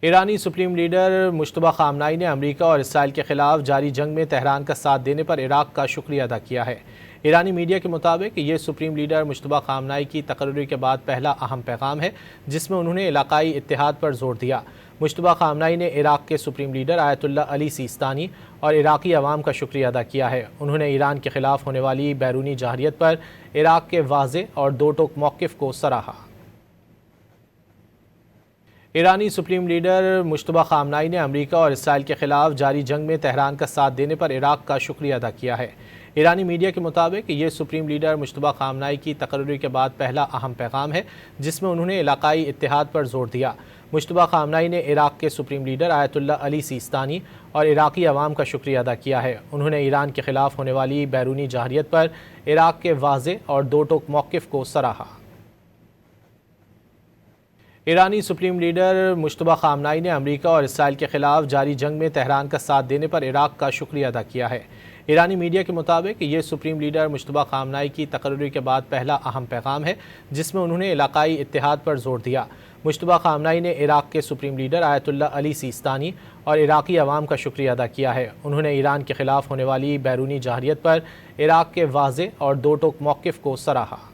ایرانی supreme leader Mujtaba خامنائی نے امریکہ اور اسرائیل کے خلاف جاری جنگ میں تہران کا ساتھ دینے پر عراق کا شکریہ ادا کیا ہے۔ ایرانی میڈیا کے مطابق یہ سپریم لیڈر مجتبیٰ خامنائی کی تقرری کے بعد پہلا اہم پیغام ہے جس میں انہوں نے علاقائی اتحاد پر زور دیا۔ مجتبیٰ خامنائی نے عراق کے سپریم لیڈر آیت اللہ علی سیستانی اور عراقی عوام کا شکریہ ادا کیا ہے۔ انہوں نے ایران کے خلاف ہونے والی بیرونی جارحیت پر عراق کے واضح اور دو ٹوک موقف کو سراہا۔ ایرانی سپریم لیڈر مجتبیٰ خامنائی نے امریکہ اور اسرائیل کے خلاف جاری جنگ میں تہران کا ساتھ دینے پر عراق کا شکریہ ادا کیا ہے۔ ایرانی میڈیا کے مطابق یہ سپریم لیڈر مجتبیٰ خامنائی کی تقرری کے بعد پہلا اہم پیغام ہے جس میں انہوں نے علاقائی اتحاد پر زور دیا۔ مجتبیٰ خامنائی نے عراق کے سپریم لیڈر آیت اللہ علی سیستانی اور عراقی عوام کا شکریہ ادا کیا ہے۔ انہوں نے ایران کے خلاف ہونے والی بیرونی جارحیت پر عراق کے واضح اور دو ٹوک موقف کو سراہا۔ ایرانی سپریم لیڈر مجتبیٰ خامنائی نے امریکہ اور اسرائیل کے خلاف جاری جنگ میں تہران کا ساتھ دینے پر عراق کا شکریہ ادا کیا ہے۔ ایرانی میڈیا کے مطابق یہ سپریم لیڈر مجتبیٰ خامنائی کی تقرری کے بعد پہلا اہم پیغام ہے جس میں انہوں نے علاقائی اتحاد پر زور دیا۔ مجتبیٰ خامنائی نے عراق کے سپریم لیڈر آیت اللہ علی سیستانی اور عراقی عوام کا شکریہ ادا کیا ہے۔ انہوں نے ایران کے خلاف ہونے والی بیرونی جارحیت پر عراق کے واضح اور دو ٹوک موقف کو سراہا۔